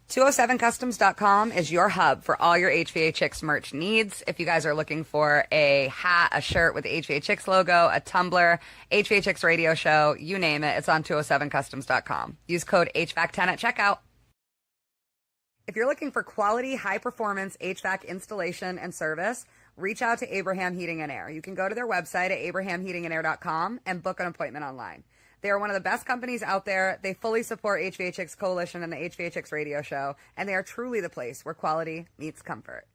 207customs.com is your hub for all your HVA-Chicks merch needs. If you guys are looking for a hat, a shirt with the HVA-Chicks logo, a tumbler, HVA-Chicks radio show, you name it, it's on 207customs.com. Use code HVAC10 at checkout. If you're looking for quality, high-performance HVAC installation and service, reach out to Abraham Heating and Air. You can go to their website at abrahamheatingandair.com and book an appointment online. They are one of the best companies out there. They fully support HVA-Chicks Coalition and the HVA-Chicks radio show, and they are truly the place where quality meets comfort.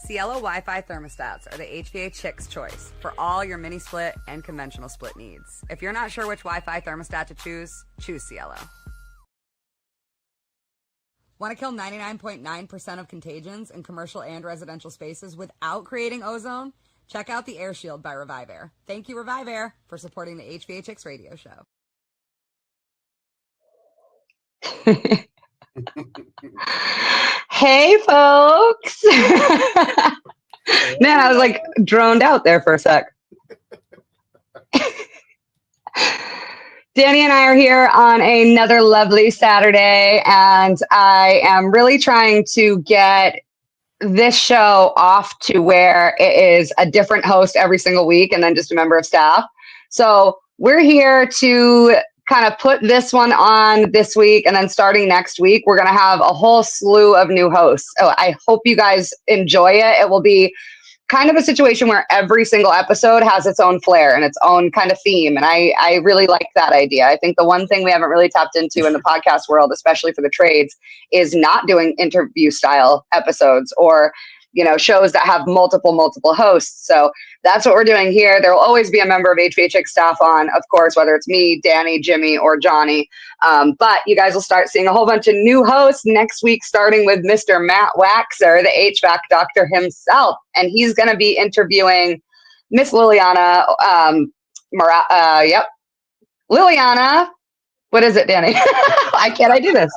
Cielo Wi-Fi thermostats are the HVA-Chicks choice for all your mini split and conventional split needs. If you're not sure which Wi-Fi thermostat to choose Cielo. Want to kill 99.9% of contagions in commercial and residential spaces without creating ozone? Check out the Air Shield by Revive Air. Thank you, Revive Air, for supporting the HVA-Chicks radio show. Hey, folks. Man, I was like droned out there for a sec. Danny and I are here on another lovely Saturday, and I am really trying to get this show off to where it is a different host every single week and then just a member of staff. So we're here to kind of put this one on this week, and then starting next week, we're going to have a whole slew of new hosts. So I hope you guys enjoy it. It will be kind of a situation where every single episode has its own flair and its own kind of theme. And I really like that idea. I think the one thing we haven't really tapped into in the podcast world, especially for the trades, is not doing interview style episodes or, shows that have multiple hosts. So that's what we're doing here. There will always be a member of HVA-Chicks staff on, of course, whether it's me, Danny, Jimmy, or Johnny. But you guys will start seeing a whole bunch of new hosts next week, starting with Mr. Matt Waxer, the HVAC doctor himself. And he's going to be interviewing Miss Liliana. Liliana. What is it, Danny? Why can't I do this?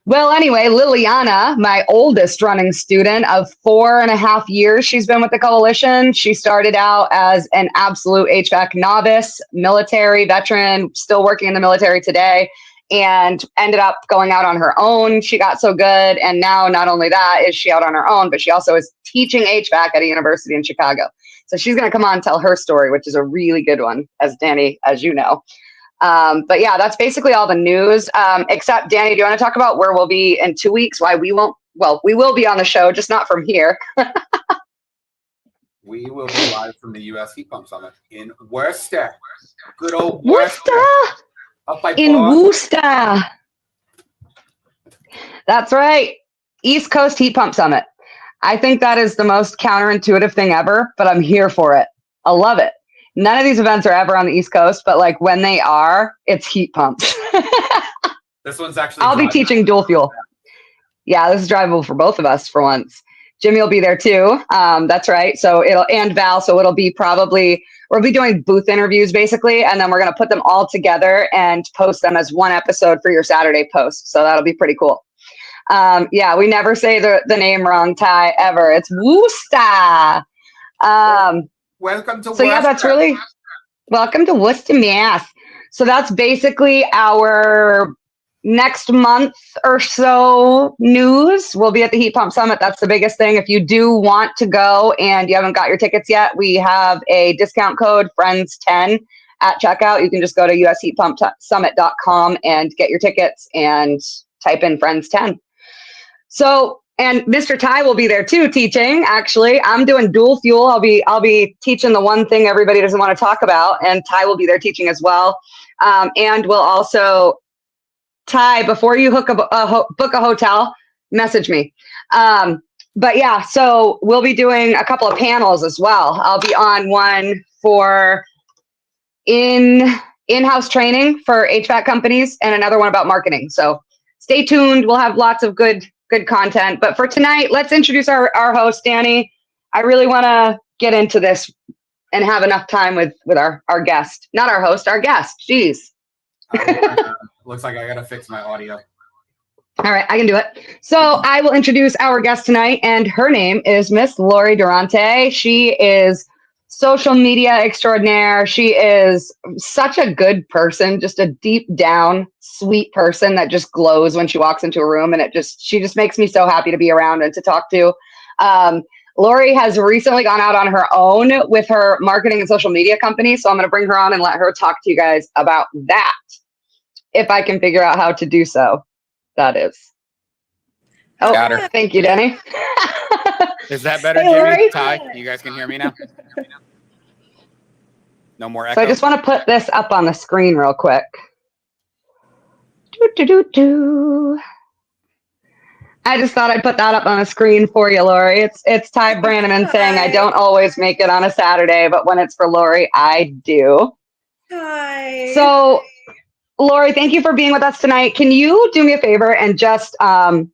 Well, anyway, Liliana, my oldest running student of 4.5 years, she's been with the coalition. She started out as an absolute HVAC novice, military veteran, still working in the military today, and ended up going out on her own. She got so good. And now not only that is she out on her own, but she also is teaching HVAC at a university in Chicago. So she's going to come on and tell her story, which is a really good one, as Danny, as you know. But yeah, that's basically all the news. Except, Danny, do you want to talk about where we'll be in 2 weeks? Why we won't? Well, we will be on the show, just not from here. We will be live from the U.S. Heat Pump Summit in Worcester. Good old Worcester. Up by in Worcester. That's right. East Coast Heat Pump Summit. I think that is the most counterintuitive thing ever, but I'm here for it. I love it. None of these events are ever on the East Coast, but like when they are, it's heat pumps. This one's actually. I'll be teaching dual fuel. Yeah, this is drivable for both of us for once. Jimmy will be there too. That's right. So and Val. So it'll be we'll be doing booth interviews basically, and then we're gonna put them all together and post them as one episode for your Saturday post. So that'll be pretty cool. Yeah, we never say the name wrong, Ty, ever. It's Worcester. Welcome to Worcester. So yeah, that's really welcome to Worcester, Mass. So that's basically our next month or so news. We'll be at the Heat Pump Summit. That's the biggest thing. If you do want to go and you haven't got your tickets yet, we have a discount code, FRIENDS10, at checkout. You can just go to usheatpumpsummit.com and get your tickets and type in FRIENDS10. So, and Mr. Ty will be there too, teaching. Actually, I'm doing dual fuel. I'll be teaching the one thing everybody doesn't want to talk about, and Ty will be there teaching as well. And we'll also, Ty, before you book a hotel, message me. But yeah, so we'll be doing a couple of panels as well. I'll be on one for in-house training for HVAC companies, and another one about marketing. So stay tuned. We'll have lots of good content. But for tonight, let's introduce our host, Danny. I really want to get into this. and have enough time with our guest, not our host, our guest. Jeez. Looks like I gotta fix my audio. All right, I can do it. So I will introduce our guest tonight, and her name is Miss Laurie Durante. She is social media extraordinaire. She is such a good person, just a deep down, sweet person that just glows when she walks into a room, and she just makes me so happy to be around and to talk to. Laurie has recently gone out on her own with her marketing and social media company, so I'm going to bring her on and let her talk to you guys about that, if I can figure out how to do so. That is. Oh, Got her. Thank you, Denny. Is that better, Hey, Jimmy? Laurie. Ty, you guys can hear me now? No more echo? So I just want to put this up on the screen real quick. I just thought I'd put that up on the screen for you, Laurie. It's Ty Brannaman saying I don't always make it on a Saturday, but when it's for Laurie, I do. Hi. So, Laurie, thank you for being with us tonight. Can you do me a favor and just kind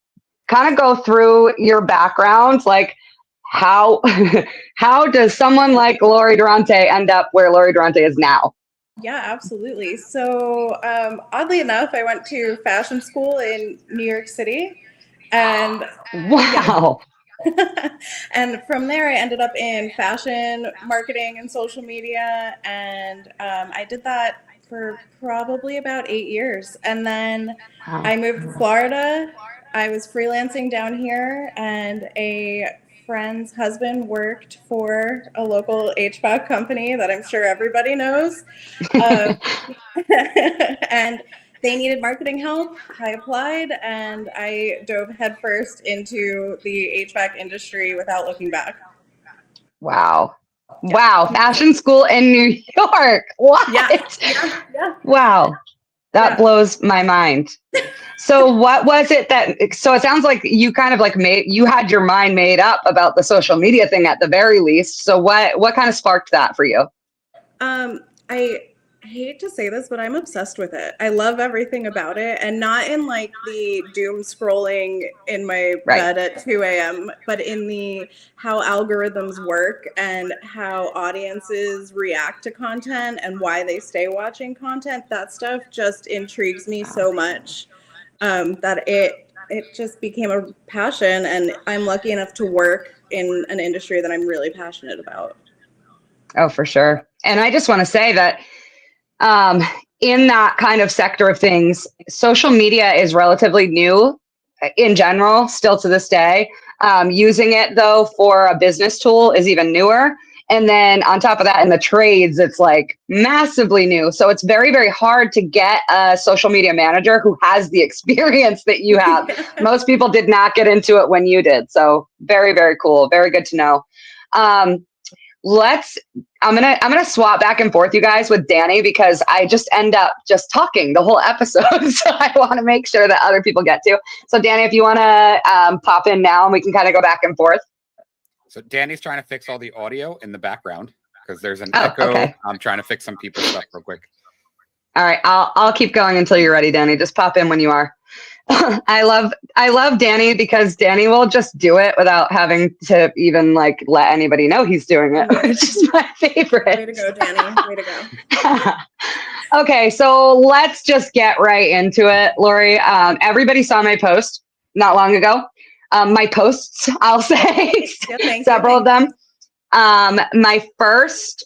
of go through your background? Like, how does someone like Laurie Durante end up where Laurie Durante is now? Yeah, absolutely. So, oddly enough, I went to fashion school in New York City, and wow. and from there, I ended up in fashion marketing and social media, and I did that for probably about 8 years, and then I moved to Florida. I was freelancing down here, and a friend's husband worked for a local HVAC company that I'm sure everybody knows. And they needed marketing help. I applied, and I dove headfirst into the HVAC industry without looking back. Wow. Wow. Fashion school in New York. What? Yeah. Wow. That blows my mind. So what was it so it sounds like you kind of like you had your mind made up about the social media thing at the very least. So what kind of sparked that for you? I hate to say this, but I'm obsessed with it. I love everything about it, and not in like the doom scrolling in my bed at 2 a.m., but in the how algorithms work and how audiences react to content and why they stay watching content. That stuff just intrigues me so much that it just became a passion, and I'm lucky enough to work in an industry that I'm really passionate about. Oh, for sure. And I just want to say that in that kind of sector of things, social media is relatively new in general, still to this day. Using it, though, for a business tool is even newer. And then on top of that, in the trades, it's like massively new. So it's very, very hard to get a social media manager who has the experience that you have. Most people did not get into it when you did. So very, very cool. Very good to know. I'm gonna swap back and forth, you guys, with Danny, because I just end up just talking the whole episode. So I want to make sure that other people get to. So Danny, if you want to pop in now, and we can kind of go back and forth. So Danny's trying to fix all the audio in the background because there's an echo. Okay. I'm trying to fix some people's stuff real quick. All right, I'll keep going until you're ready, Danny. Just pop in when you are. I love Danny because Danny will just do it without having to even like let anybody know he's doing it, which is my favorite. Way to go, Danny. Way to go. Okay, so let's just get right into it, Laurie. Everybody saw my post not long ago. My posts, I'll say, several of them. My first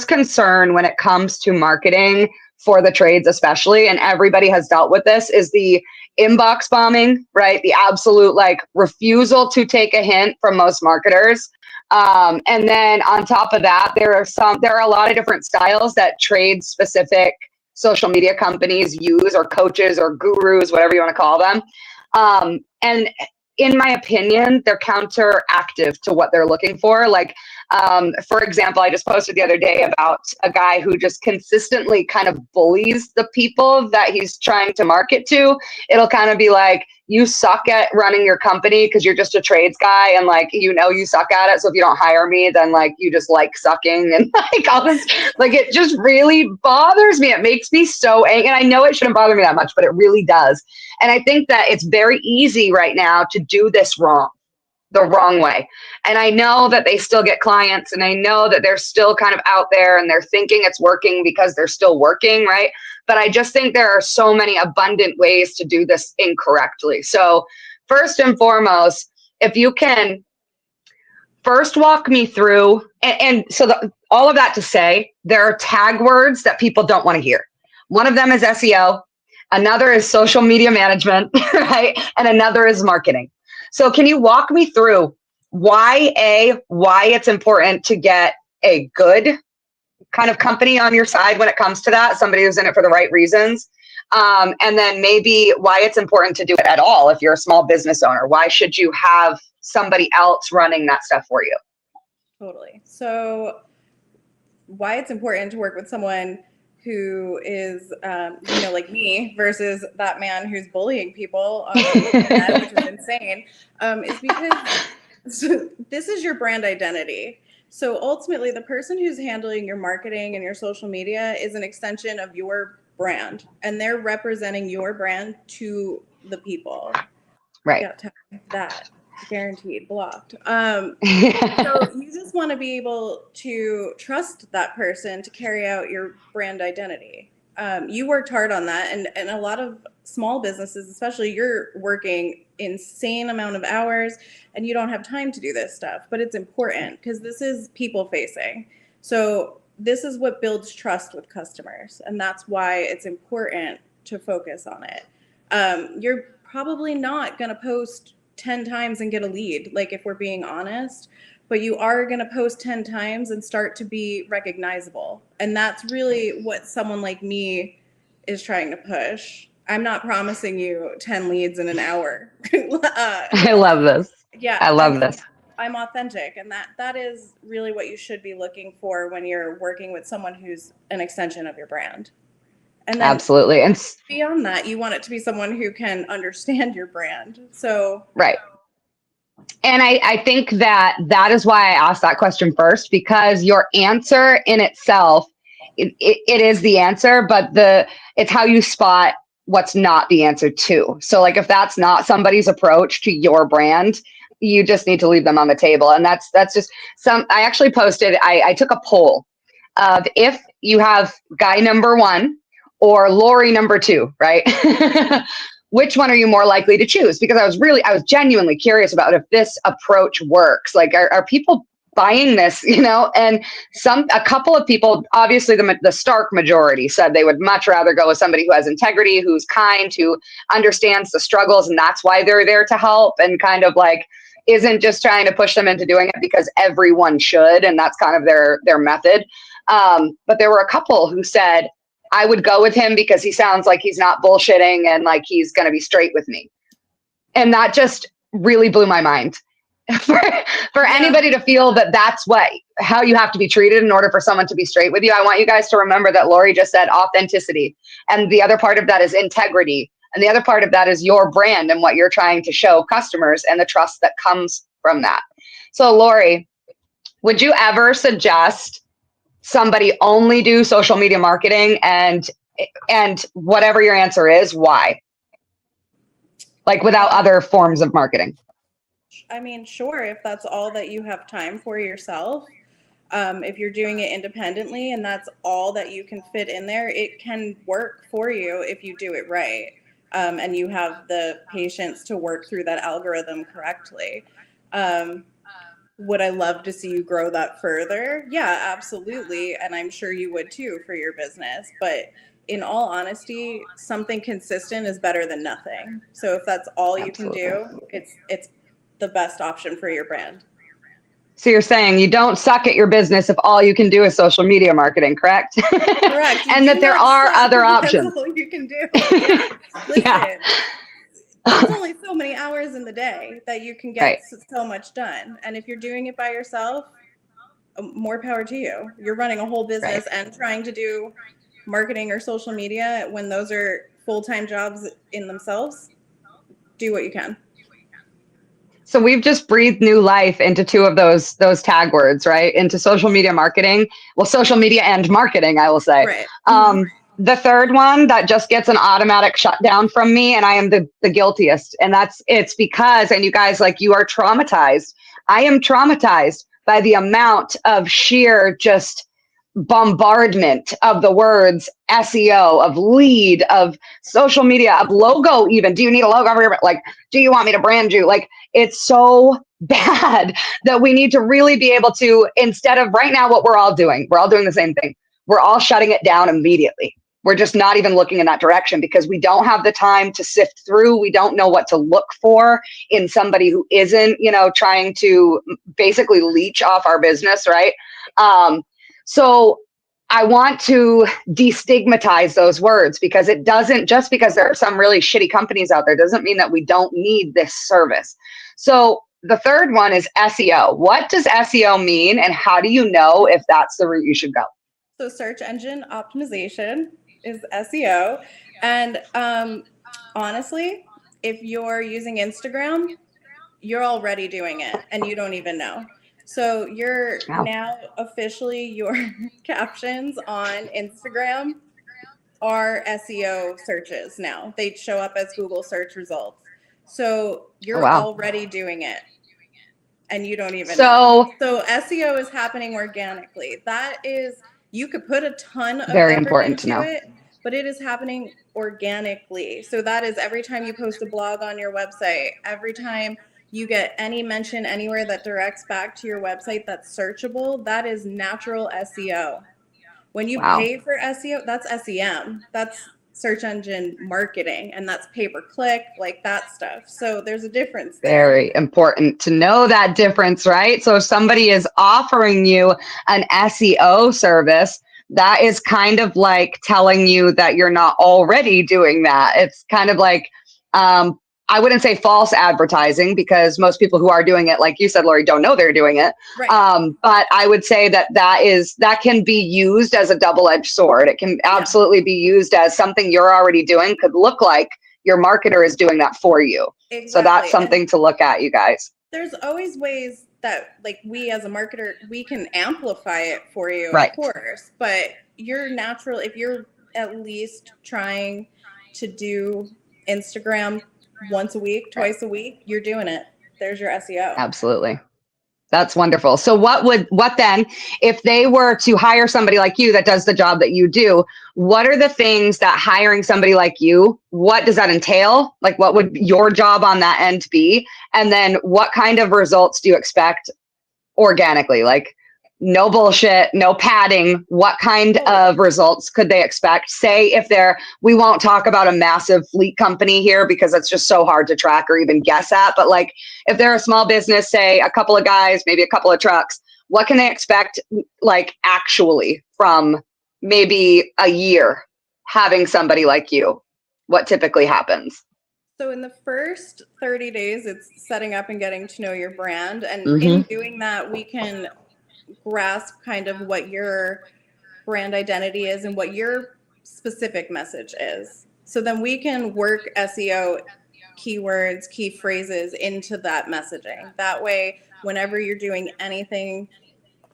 concern when it comes to marketing for the trades, especially, and everybody has dealt with this, is the inbox bombing, right? The absolute like refusal to take a hint from most marketers. And then on top of that, there are a lot of different styles that trade specific social media companies use, or coaches or gurus, whatever you want to call them. And in my opinion, they're counteractive to what they're looking for. Like, for example, I just posted the other day about a guy who just consistently kind of bullies the people that he's trying to market to. It'll kind of be like, you suck at running your company because you're just a trades guy, and like, you know, you suck at it. So if you don't hire me, then like you just like sucking, and like all this, like it just really bothers me. It makes me so angry. And I know it shouldn't bother me that much, but it really does. And I think that it's very easy right now to do this wrong. the wrong way. And I know that they still get clients, and I know that they're still kind of out there and they're thinking it's working because they're still working, right? But I just think there are so many abundant ways to do this incorrectly. So first and foremost, if you can first walk me through, and so all of that to say, there are tag words that people don't want to hear. One of them is SEO, another is social media management, right? And another is marketing. So can you walk me through why it's important to get a good kind of company on your side when it comes to that, somebody who's in it for the right reasons, and then maybe why it's important to do it at all if you're a small business owner? Why should you have somebody else running that stuff for you? Totally. So why it's important to work with someone who is, like me versus that man who's bullying people on the internet, which is insane, is because this is your brand identity. So ultimately, the person who's handling your marketing and your social media is an extension of your brand, and they're representing your brand to the people. Right. Yeah, that guaranteed blocked. So you just want to be able to trust that person to carry out your brand identity. You worked hard on that, and a lot of small businesses, especially, you're working insane amount of hours and you don't have time to do this stuff, but it's important because this is people facing. So this is what builds trust with customers, and that's why it's important to focus on it. You're probably not going to post 10 times and get a lead, like, if we're being honest, but you are going to post 10 times and start to be recognizable. And that's really what someone like me is trying to push. I'm not promising you 10 leads in an hour. I love this. Yeah. I love this. I'm authentic, and that is really what you should be looking for when you're working with someone who's an extension of your brand. And then absolutely. And beyond that, you want it to be someone who can understand your brand. So right. And I think that is why I asked that question first, because your answer in itself, it is the answer, but it's how you spot what's not the answer too. So like, if that's not somebody's approach to your brand, you just need to leave them on the table. And that's just I actually posted, I took a poll of if you have guy number 1 or Laurie number 2, right? Which one are you more likely to choose? Because I was genuinely curious about if this approach works. Like, are people buying this, And a couple of people, obviously the stark majority, said they would much rather go with somebody who has integrity, who's kind, who understands the struggles, and that's why they're there to help, and kind of like isn't just trying to push them into doing it because everyone should, and that's kind of their method. But there were a couple who said, I would go with him because he sounds like he's not bullshitting and like he's going to be straight with me. And that just really blew my mind. For anybody to feel that that's how you have to be treated in order for someone to be straight with you. I want you guys to remember that Laurie just said authenticity. And the other part of that is integrity. And the other part of that is your brand and what you're trying to show customers and the trust that comes from that. So Laurie, would you ever suggest somebody only do social media marketing, and whatever your answer is, why? Like, without other forms of marketing? I mean, sure, if that's all that you have time for yourself. If you're doing it independently and that's all that you can fit in there, it can work for you if you do it right. And you have the patience to work through that algorithm correctly. Would I love to see you grow that further? Yeah, absolutely. And I'm sure you would too for your business. But in all honesty, something consistent is better than nothing. So if that's all you can do, it's the best option for your brand. So you're saying you don't suck at your business if all you can do is social media marketing, correct? Correct. And that there are other options. That's all you can do. Listen. Yeah. There's only so many hours in the day that you can get so much done. And if you're doing it by yourself, more power to you. You're running a whole business and trying to do marketing or social media when those are full-time jobs in themselves. Do what you can. So we've just breathed new life into two of those tag words, right? Into social media marketing. Well, social media and marketing, I will say. Right. the third one that just gets an automatic shutdown from me, and I am the guiltiest. And it's because, and you guys, like, you are traumatized. I am traumatized by the amount of sheer just bombardment of the words SEO, of lead, of social media, of logo even. Do you need a logo over here? Like, do you want me to brand you? Like, it's so bad that we need to really be able to, instead of right now what we're all doing the same thing. We're all shutting it down immediately. We're just not even looking in that direction because we don't have the time to sift through. We don't know what to look for in somebody who isn't, trying to basically leech off our business, right? So I want to destigmatize those words because it doesn't, just because there are some really shitty companies out there, doesn't mean that we don't need this service. So the third one is SEO. What does SEO mean, and how do you know if that's the route you should go? So search engine optimization is SEO. And honestly, if you're using Instagram, you're already doing it and you don't even know. So you're now officially, your captions on Instagram are SEO searches now. They show up as Google search results. So you're already doing it and you don't even know. So SEO is happening organically. That is, you could put a ton of very effort important into to know. it, but it is happening organically. So that is every time you post a blog on your website, every time you get any mention anywhere that directs back to your website that's searchable, that is natural SEO. When you pay for SEO, that's SEM. That's search engine marketing, and that's pay-per-click, like that stuff. So there's a difference there. Very important to know that difference, right? So if somebody is offering you an SEO service, that is kind of like telling you that you're not already doing that. It's kind of like, I wouldn't say false advertising because most people who are doing it, like you said, Laurie, don't know they're doing it. Right. But I would say that can be used as a double-edged sword. It can absolutely be used as something you're already doing could look like your marketer is doing that for you. Exactly. So that's something to look at, you guys. There's always ways that, like, we as a marketer, we can amplify it for you, right. Of course. But you're natural, if you're at least trying to do Instagram once a week, twice a week, you're doing it. There's your SEO. Absolutely. That's wonderful. So what then, if they were to hire somebody like you that does the job that you do, what are the things that hiring somebody like you, what does that entail? Like, what would your job on that end be? And then what kind of results do you expect organically? Like, no bullshit, no padding. What kind of results could they expect? Say if we won't talk about a massive fleet company here because it's just so hard to track or even guess at. But like if they're a small business, say a couple of guys, maybe a couple of trucks, what can they expect like actually from maybe a year having somebody like you? What typically happens? So in the first 30 days, it's setting up and getting to know your brand. And in doing that, we can grasp kind of what your brand identity is and what your specific message is. So then we can work SEO keywords, key phrases into that messaging. That way, whenever you're doing anything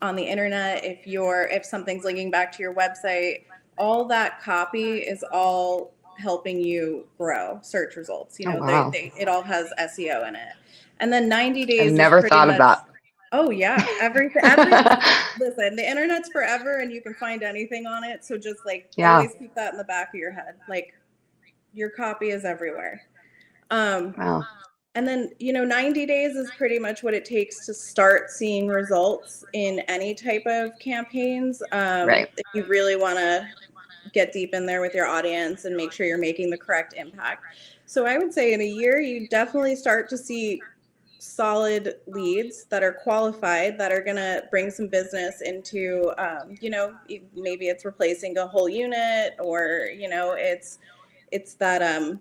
on the internet, if something's linking back to your website, all that copy is all helping you grow search results. It all has SEO in it. And then 90 days. I've never thought of that. Oh yeah, everything. Listen, the internet's forever, and you can find anything on it. So just always keep that in the back of your head. Like, your copy is everywhere. And then 90 days is pretty much what it takes to start seeing results in any type of campaigns. If you really want to get deep in there with your audience and make sure you're making the correct impact. So I would say in a year, you definitely start to see solid leads that are qualified, that are going to bring some business into, maybe it's replacing a whole unit, or, it's that,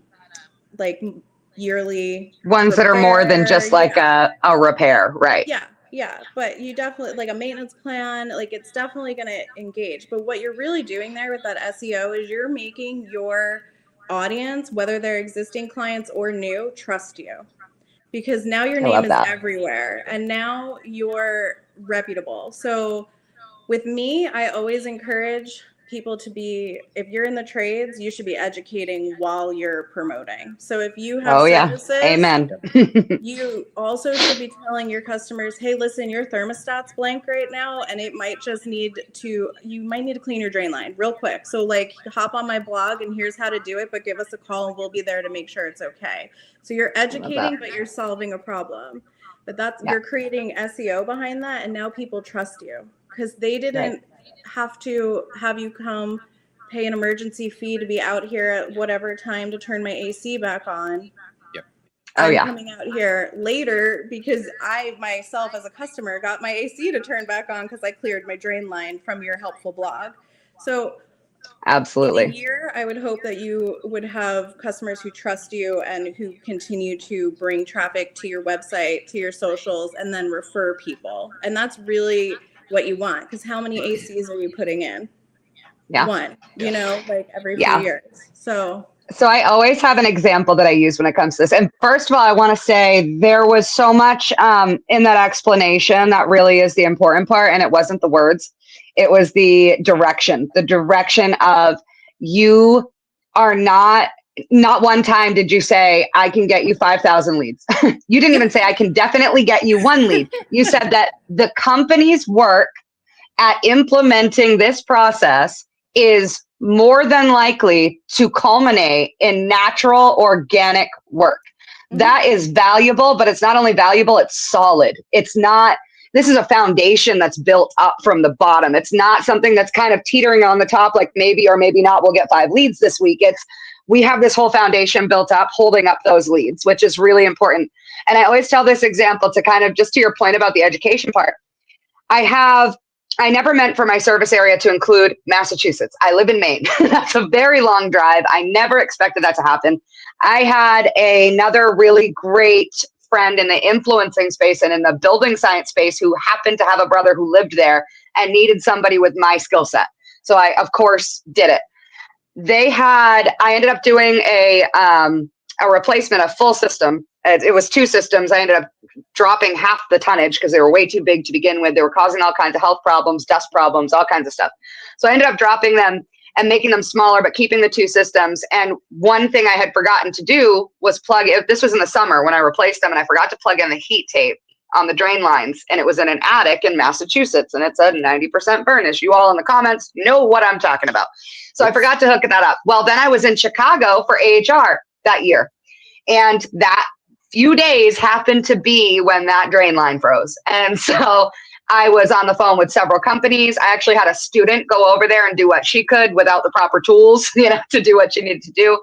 yearly ones repair. That are more than just like a repair. Right. Yeah. But you definitely, like a maintenance plan, it's definitely going to engage. But what you're really doing there with that SEO is you're making your audience, whether they're existing clients or new, trust you. Because now your name is everywhere and now you're reputable. So with me, I always encourage people to be, if you're in the trades, you should be educating while you're promoting. So if you have services, amen. You also should be telling your customers, hey, listen, your thermostat's blank right now, and it might just you might need to clean your drain line real quick. So like hop on my blog and here's how to do it, but give us a call and we'll be there to make sure it's okay. So you're educating, but you're solving a problem. But you're creating SEO behind that, and now people trust you because they didn't have to have you come pay an emergency fee to be out here at whatever time to turn my AC back on. I'm coming out here later because I myself as a customer got my AC to turn back on because I cleared my drain line from your helpful blog. So absolutely. in a year, I would hope that you would have customers who trust you and who continue to bring traffic to your website, to your socials, and then refer people. And that's really what you want, because how many ACs are you putting in? One, like every few years. So I always have an example that I use when it comes to this. And first of all, I want to say there was so much in that explanation that really is the important part. And it wasn't the words. It was the direction of you are not one time did you say, I can get you 5,000 leads. You didn't even say, I can definitely get you one lead. You said that the company's work at implementing this process is more than likely to culminate in natural, organic work. That is valuable, but it's not only valuable, it's solid. It's not, this is a foundation that's built up from the bottom. It's not something that's kind of teetering on the top, like maybe or maybe not, we'll get 5 leads this week. We have this whole foundation built up, holding up those leads, which is really important. And I always tell this example to kind of, just to your point about the education part. I never meant for my service area to include Massachusetts. I live in Maine. That's a very long drive. I never expected that to happen. I had another really great friend in the influencing space and in the building science space who happened to have a brother who lived there and needed somebody with my skill set. So I, of course, did it. I ended up doing a replacement, a full system. It was 2 systems. I ended up dropping half the tonnage because they were way too big to begin with. They were causing all kinds of health problems, dust problems, all kinds of stuff. So I ended up dropping them and making them smaller, but keeping the 2 systems. And one thing I had forgotten to do was this was in the summer when I replaced them, and I forgot to plug in the heat tape on the drain lines. And it was in an attic in Massachusetts, and it's a 90% furnace. You all in the comments know what I'm talking about. So I forgot to hook that up. Well, then I was in Chicago for AHR that year. And that few days happened to be when that drain line froze. And so I was on the phone with several companies. I actually had a student go over there and do what she could without the proper tools, to do what she needed to do.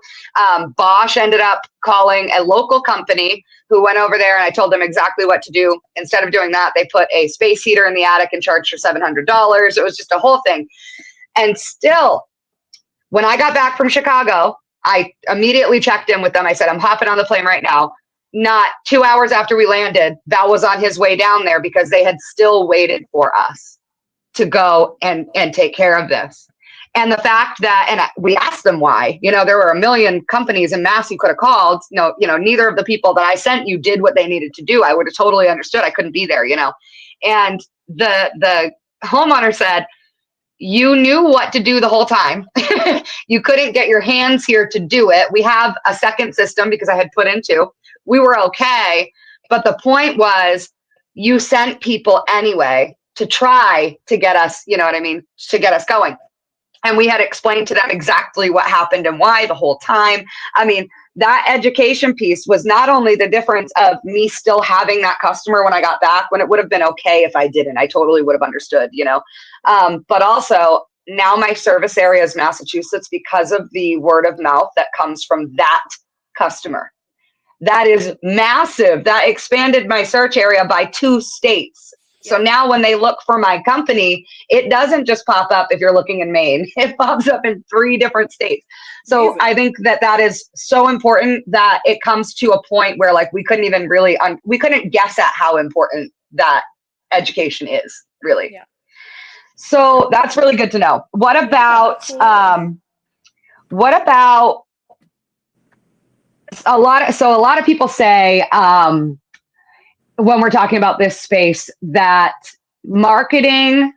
Bosch ended up calling a local company who went over there, and I told them exactly what to do. Instead of doing that, they put a space heater in the attic and charged for $700. It was just a whole thing. And still, when I got back from Chicago, I immediately checked in with them. I said, I'm hopping on the plane right now. Not 2 hours after we landed, Val was on his way down there because they had still waited for us to go and take care of this. And the fact that, and we asked them why, there were a million companies in Mass you could have called. No, neither of the people that I sent you did what they needed to do. I would have totally understood. I couldn't be there, And the homeowner said, you knew what to do the whole time. You couldn't get your hands here to do it. We have a second system because I had put in 2. We were okay. But the point was you sent people anyway to try to get us, to get us going. And we had explained to them exactly what happened and why the whole time. That education piece was not only the difference of me still having that customer when I got back, when it would have been okay if I didn't. I totally would have understood, but also now my service area is Massachusetts because of the word of mouth that comes from that customer. That is massive. That expanded my search area by 2 states. So now when they look for my company, it doesn't just pop up if you're looking in Maine. It pops up in 3 different states. So amazing. I think that is so important that it comes to a point where we couldn't even really, we couldn't guess at how important that education is, really. Yeah. So that's really good to know. What about a lot of people say, when we're talking about this space, that marketing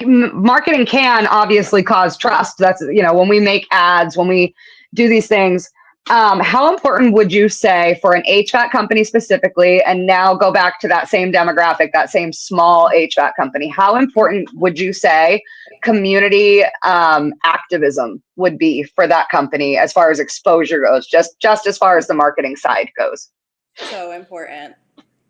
marketing can obviously cause trust. That's, when we make ads, when we do these things. How important would you say for an HVAC company specifically, and now go back to that same demographic, that same small HVAC company, how important would you say community activism would be for that company as far as exposure goes, just as far as the marketing side goes? So important.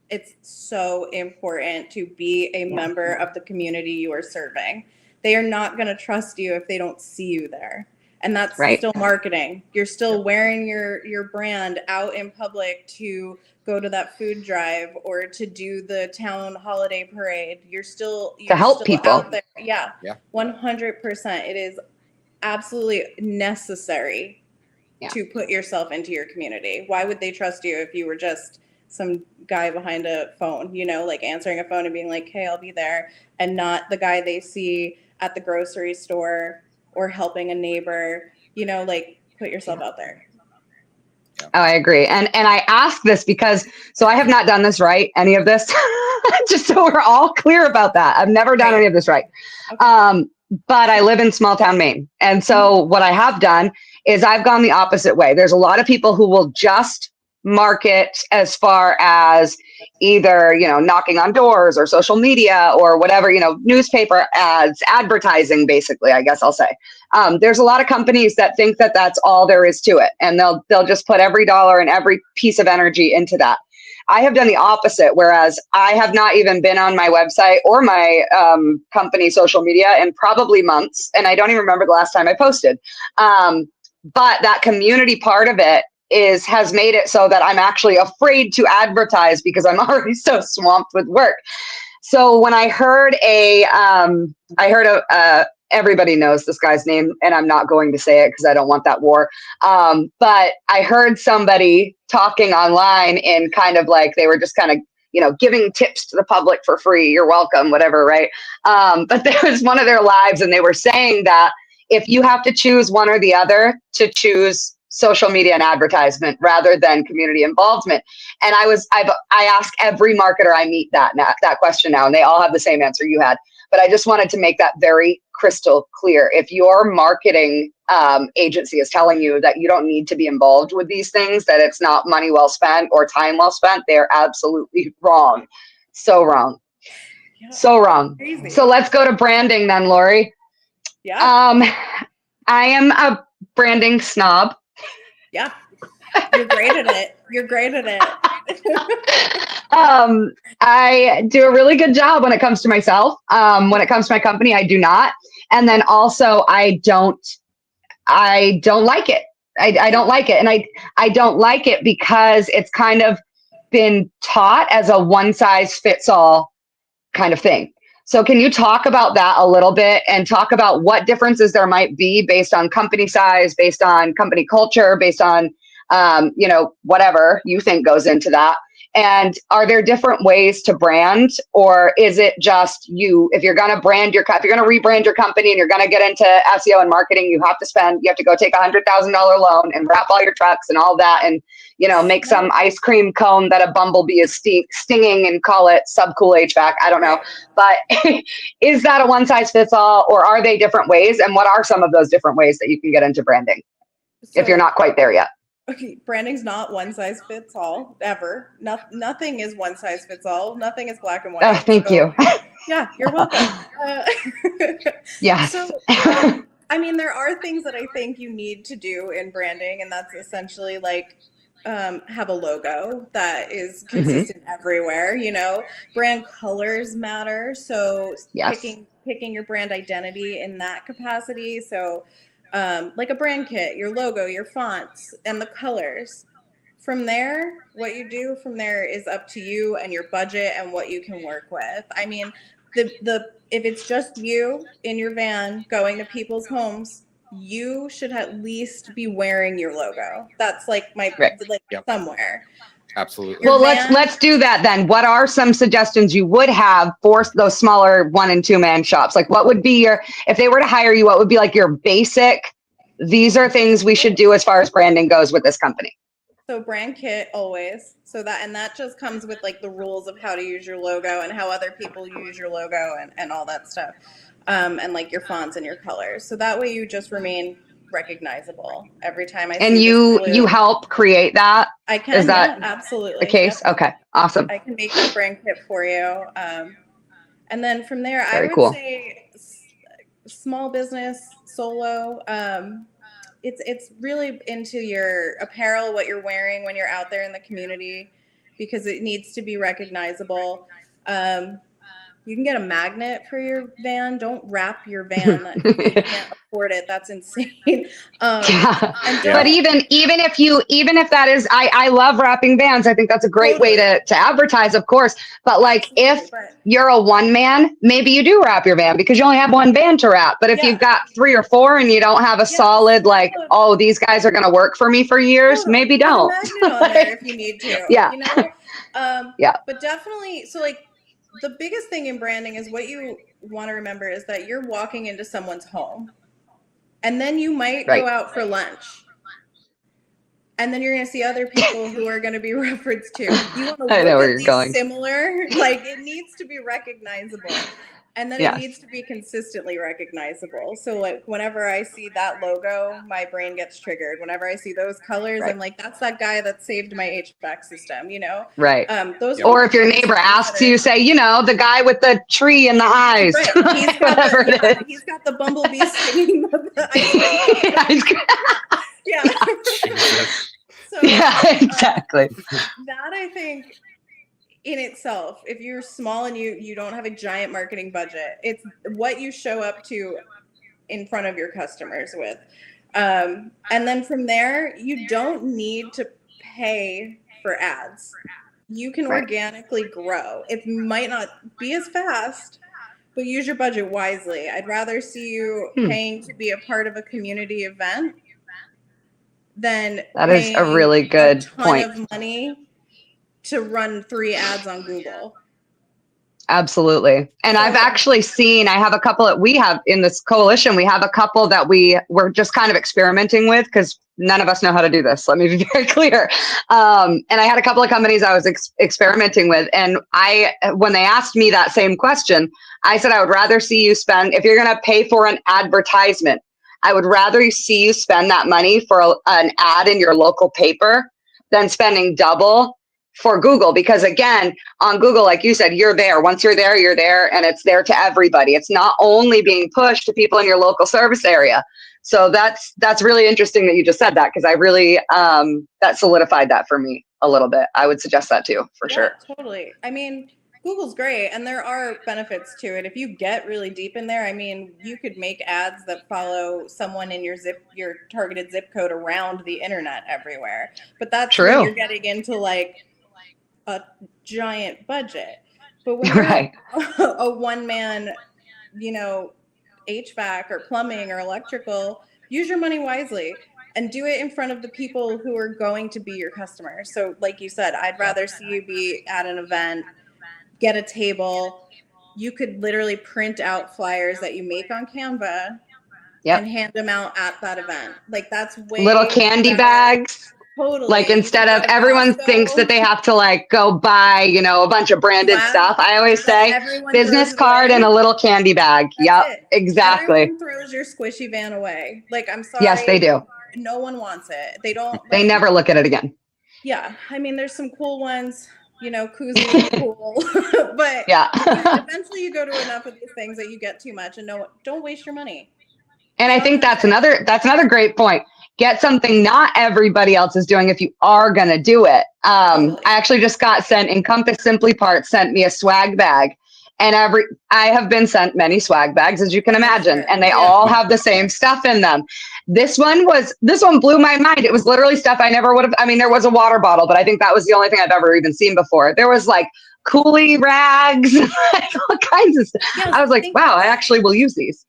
It's so important to be a member of the community you are serving. They are not going to trust you if they don't see you there. And that's right. Still marketing. You're still wearing your brand out in public to go to that food drive or to do the town holiday parade. You're still people out there. Yeah. 100%. It is absolutely necessary to put yourself into your community. Why would they trust you if you were just some guy behind a phone, like answering a phone and being like, hey, I'll be there, and not the guy they see at the grocery store or helping a neighbor, put yourself out there. Oh, I agree. And I ask this because, so I have not done this right, any of this, just so we're all clear about that. I've never done any of this right. Okay. But I live in small town Maine. And so what I have done is I've gone the opposite way. There's a lot of people who will just market as far as either, knocking on doors or social media or whatever, newspaper ads, advertising, basically, I guess I'll say. There's a lot of companies that think that that's all there is to it. And they'll just put every dollar and every piece of energy into that. I have done the opposite, whereas I have not even been on my website or my company social media in probably months. And I don't even remember the last time I posted. But that community part of it has made it so that I'm actually afraid to advertise because I'm already so swamped with work. So when I heard everybody knows this guy's name, and I'm not going to say it because I don't want that war. But I heard somebody talking online in kind of like, they were just kind of, giving tips to the public for free. You're welcome, whatever, right? But there was one of their lives, and they were saying that if you have to choose one or the other, to choose social media and advertisement rather than community involvement. And I ask every marketer I meet that question now, and they all have the same answer you had. But I just wanted to make that very crystal clear. If your marketing agency is telling you that you don't need to be involved with these things, that it's not money well spent or time well spent, they're absolutely wrong. So wrong. Yeah, so wrong. Crazy. So let's go to branding then, Laurie. Yeah. I am a branding snob. Yeah. You're great at it. You're great at it. I do a really good job when it comes to myself. When it comes to my company, I do not. And then also I don't like it. I don't like it. And I don't like it because it's kind of been taught as a one size fits all kind of thing. So can you talk about that a little bit and talk about what differences there might be based on company size, based on company culture, based on, whatever you think goes into that? And are there different ways to brand, or is it just if you're going to rebrand your company and you're going to get into SEO and marketing, you have to go take $100,000 loan and wrap all your trucks and all that, and, make some ice cream cone that a bumblebee is stinging and call it subcool HVAC. I don't know. But is that a one size fits all, or are they different ways? And what are some of those different ways that you can get into branding if you're not quite there yet? Okay, branding's not one size fits all, ever. Nothing is one size fits all. Nothing is black and white. Oh, thank you. Yeah, you're welcome. Yeah. So, there are things that I think you need to do in branding, and that's essentially like have a logo that is consistent everywhere. Brand colors matter. So picking your brand identity in that capacity. So like a brand kit, your logo, your fonts, and the colors. From there, what you do from there is up to you and your budget and what you can work with. If it's just you in your van going to people's homes, you should at least be wearing your logo. That's like somewhere. Absolutely. Well, let's do that then. What are some suggestions you would have for those smaller 1 and 2 man shops? Like, what would be if they were to hire you, what would be like your basic, these are things we should do as far as branding goes with this company? So brand kit always. So that just comes with like the rules of how to use your logo and how other people use your logo and all that stuff. and like your fonts and your colors. So that way you just remain recognizable every time I And see you this blue. help create that? I can, Is that absolutely the case? Yep. Okay, awesome. I can make that brand kit for you. And then from there, Very I would cool. say small business, solo. It's really into your apparel, what you're wearing when you're out there in the community, because it needs to be recognizable. You can get a magnet for your van. Don't wrap your van if you can't afford it. That's insane. But even if that is, I love wrapping vans. I think that's a great way to advertise, of course. But like, if you're a one man, maybe you do wrap your van because you only have one van to wrap. But if you've got 3 or 4 and you don't have a solid, like, oh, these guys are going to work for me for years, maybe don't. Have a magnet on there if you need to. Yeah. You know? Yeah. But definitely, so like, the biggest thing in branding is what you want to remember is that you're walking into someone's home, and then you might go out for lunch, and then you're going to see other people who are going to be referenced to. You want to look at these similar, like it needs to be recognizable, and then it needs to be consistently recognizable. So like whenever I see that logo, my brain gets triggered. Whenever I see those colors, I'm like, that's that guy that saved my HVAC system, you know? Right. Or if your neighbor asks you, say, you know, the guy with the tree in the eyes. Right. He's got the bumblebee singing the ice cream. Exactly. That I think in itself, if you're small and you don't have a giant marketing budget, it's what you show up to in front of your customers with. And then from there, you don't need to pay for ads. You can organically grow. It might not be as fast, but use your budget wisely. I'd rather see you paying to be a part of a community event than that is a really good point. Of money to run 3 ads on Google. Absolutely. And I've actually seen, I have a couple we have in this coalition, we have a couple that we're just kind of experimenting with because none of us know how to do this. Let me be very clear. And I had a couple of companies I was experimenting with. And when they asked me that same question, I said, I would rather see you spend, if you're going to pay for an advertisement, I would rather see you spend that money for an ad in your local paper than spending double for Google. Because again, on Google, like you said, you're there. Once you're there, and it's there to everybody. It's not only being pushed to people in your local service area. So that's really interesting that you just said that, because I really, that solidified that for me a little bit. I would suggest that too, for sure. Totally. I mean, Google's great, and there are benefits to it. If you get really deep in there, I mean, you could make ads that follow someone in your targeted zip code around the internet everywhere. But that's true. When you're getting into like a giant budget. But when you're a one-man, you know, HVAC or plumbing or electrical, use your money wisely and do it in front of the people who are going to be your customers. So like you said, I'd rather see you be at an event, get a table. You could literally print out flyers that you make on Canva and hand them out at that event. Like that's way little candy bags. Totally. Like instead of everyone thinks that they have to like go buy, you know, a bunch of branded stuff. I always say business card and a little candy bag. Exactly. Everyone throws your squishy van away. Like, I'm sorry. Yes, they do. No one wants it. They don't. Like, they never look at it again. Yeah. I mean, there's some cool ones, you know, koozies are cool, but eventually you go to enough of these things that you get too much, and don't waste your money. And I think that's another great point. Get something not everybody else is doing if you are going to do it. I actually just got sent, Encompass Simply Parts sent me a swag bag. And I have been sent many swag bags, as you can imagine, and they all have the same stuff in them. This one blew my mind. It was literally stuff I never would have. I mean, there was a water bottle, but I think that was the only thing I've ever even seen before. There was like coolie rags, all kinds of stuff. I was like, wow, I actually will use these.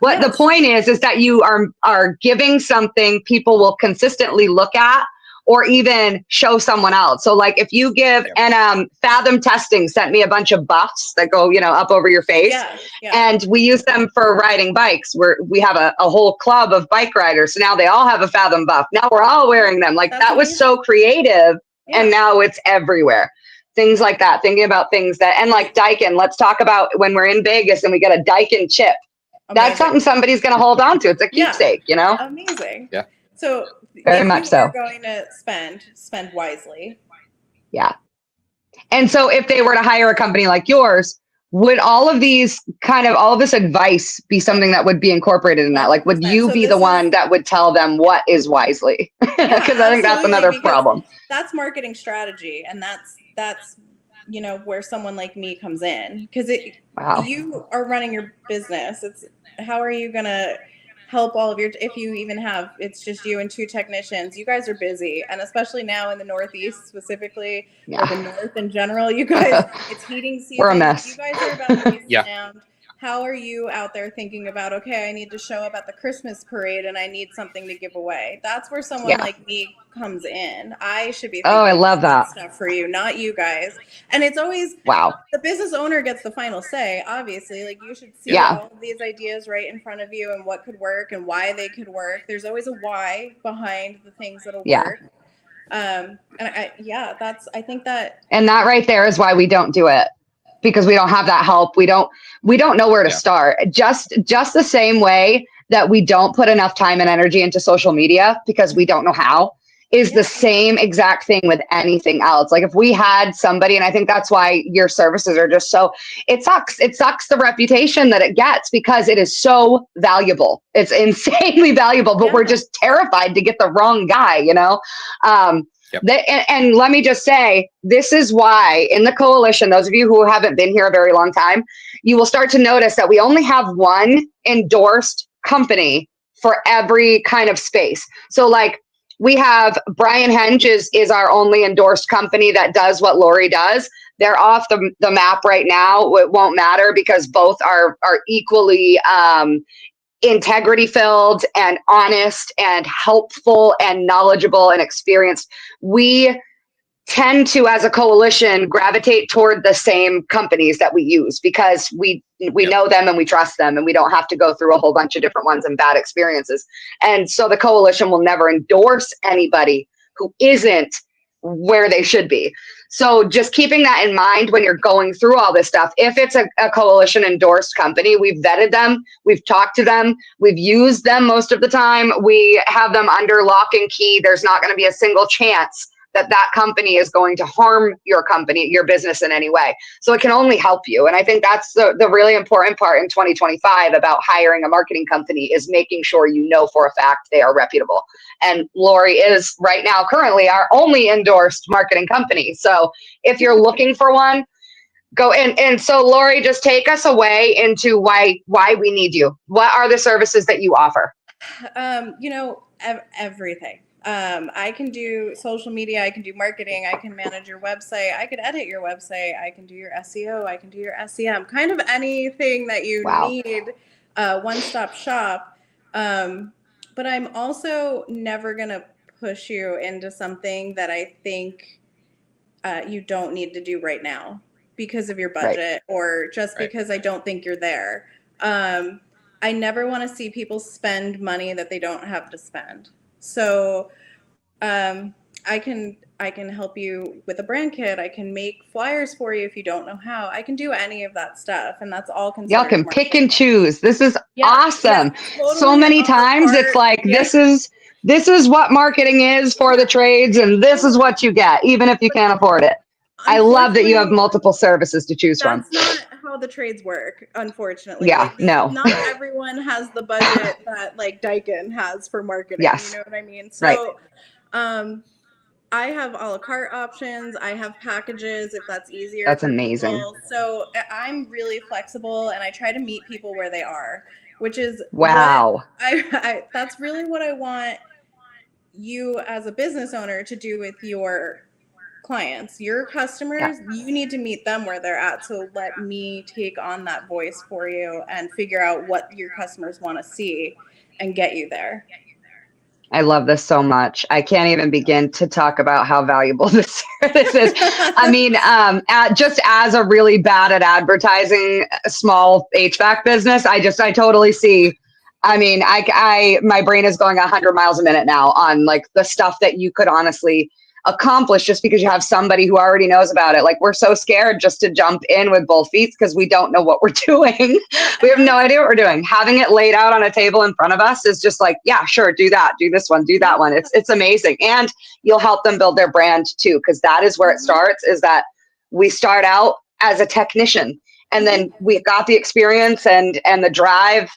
The point is that you are giving something people will consistently look at or even show someone else. So like if you give, and Fathom Testing sent me a bunch of buffs that go, you know, up over your face. And we use them for riding bikes. We have a whole club of bike riders. So now they all have a Fathom buff. Now we're all wearing them. Like that was so creative. And now it's everywhere. things like that, thinking about things that, and like Daikin, let's talk about when we're in Vegas and we get a Daikin chip. Amazing. That's something somebody's going to hold on to. It's a keepsake, you know? Amazing. Yeah. So very much so. If you're going to spend wisely. Yeah. And so if they were to hire a company like yours, would all of this advice be something that would be incorporated in that? Like, would you be the one that would tell them what is wisely? Because I think that's another problem. That's marketing strategy. And that's, you know, where someone like me comes in, because you are running your business. How are you going to help all of if you even have, it's just you and 2 technicians, you guys are busy. And especially now in the Northeast specifically, or the North in general, you guys, it's heating season. We're a mess. You guys are about to be slammed. How are you out there thinking about, okay, I need to show up at the Christmas parade and I need something to give away? That's where someone like me comes in. I should be thinking I love that stuff for you, not you guys. And it's always the business owner gets the final say, obviously. Like, you should see all of these ideas right in front of you and what could work and why they could work. There's always a why behind the things that'll work. And I think that, and that right there is why we don't do it, because we don't have that help. We don't know where to start. Just the same way that we don't put enough time and energy into social media because we don't know how, is the same exact thing with anything else. Like, if we had somebody, and I think that's why your services are just so, it sucks the reputation that it gets, because it is so valuable. It's insanely valuable, but we're just terrified to get the wrong guy, you know? And let me just say, this is why in the coalition, those of you who haven't been here a very long time, you will start to notice that we only have one endorsed company for every kind of space. So like, we have Brian Henge is our only endorsed company that does what Laurie does. They're off the map right now. It won't matter because both are equally integrity filled and honest and helpful and knowledgeable and experienced. We tend to, as a coalition, gravitate toward the same companies that we use because we know them and we trust them, and we don't have to go through a whole bunch of different ones and bad experiences. And so the coalition will never endorse anybody who isn't where they should be. So just keeping that in mind when you're going through all this stuff, if it's a coalition endorsed company, we've vetted them, we've talked to them, we've used them most of the time, we have them under lock and key. There's not going to be a single chance that company is going to harm your company, your business in any way. So it can only help you. And I think that's the really important part in 2025 about hiring a marketing company, is making sure you know for a fact they are reputable. And Laurie is right now currently our only endorsed marketing company. So if you're looking for one, go in. And so Laurie, just take us away into why we need you. What are the services that you offer? Everything. I can do social media, I can do marketing, I can manage your website, I could edit your website, I can do your SEO, I can do your SEM, kind of anything that you need, one-stop shop. But I'm also never going to push you into something that I think you don't need to do right now because of your budget or just because I don't think you're there. I never want to see people spend money that they don't have to spend. So I can help you with a brand kit. I can make flyers for you if you don't know how. I can do any of that stuff, and that's all considered y'all can marketing. Pick and choose. This is awesome. Totally. So many times it's like this is what marketing is for the trades, and this is what you get, even if you can't afford it. I love that you have multiple services to choose from. That's not how the trades work, unfortunately. Yeah, not everyone has the budget that like Daikin has for marketing. Yes. You know what I mean? So I have a la carte options. I have packages if that's easier. That's amazing. People. So I'm really flexible, and I try to meet people where they are, which is that's really what I want you as a business owner to do with your clients, your customers. You need to meet them where they're at. So let me take on that voice for you and figure out what your customers want to see and get you there. I love this so much. I can't even begin to talk about how valuable this is. I mean, just as a really bad at advertising a small HVAC business, I totally see. I mean, my brain is going 100 miles a minute now on like the stuff that you could honestly accomplish just because you have somebody who already knows about it. Like, we're so scared just to jump in with both feet because we don't know what we're doing. We have no idea what we're doing. Having it laid out on a table in front of us is just like, yeah, sure, do that, do this one, do that one. It's amazing. And you'll help them build their brand too, because that is where it starts, is that we start out as a technician, and then we got the experience and the drive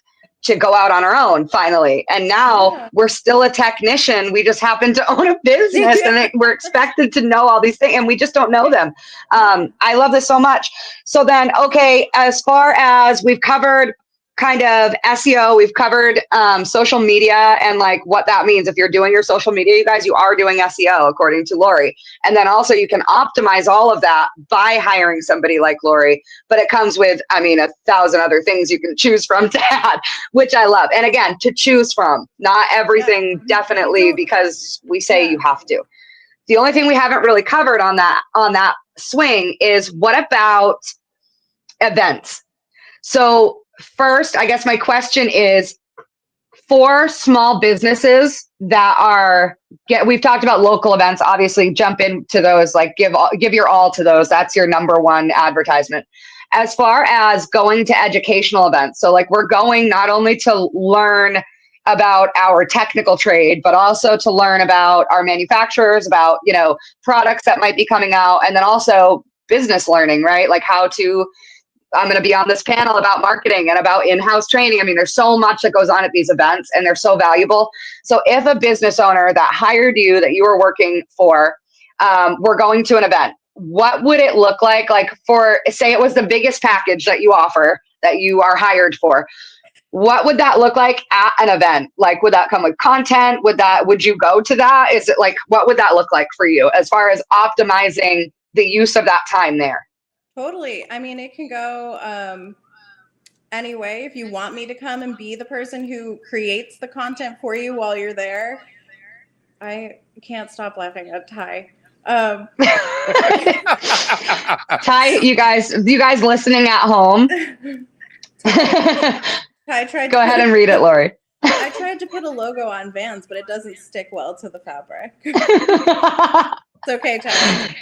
to go out on our own finally. And now we're still a technician. We just happen to own a business and we're expected to know all these things and we just don't know them. I love this so much. So then, okay, as far as we've covered kind of SEO, we've covered social media and like what that means. If you're doing your social media, you guys, you are doing SEO according to Laurie. And then also you can optimize all of that by hiring somebody like Laurie, but it comes with, I mean, 1,000 other things you can choose from to add, which I love. And again, to choose from, not everything definitely because we say you have to. The only thing we haven't really covered on that swing is, what about events? So first, I guess my question is, for small businesses that are, we've talked about local events, obviously jump into those, like give your all to those. That's your number one advertisement. As far as going to educational events, so like we're going not only to learn about our technical trade, but also to learn about our manufacturers, about, you know, products that might be coming out, and then also business learning, right? Like I'm going to be on this panel about marketing and about in-house training. I mean, there's so much that goes on at these events and they're so valuable. So if a business owner that hired you, that you were working for, were going to an event, what would it look like? Like, for, say it was the biggest package that you offer, that you are hired for, what would that look like at an event? Like, would that come with content? Would you go to that? Is it like, what would that look like for you as far as optimizing the use of that time there? Totally. I mean, it can go any way. If you want me to come and be the person who creates the content for you while you're there, I can't stop laughing at Ty. Ty, you guys listening at home. Go ahead and read it, Laurie. I tried to put a logo on Vans, but it doesn't stick well to the fabric. It's okay, Ty.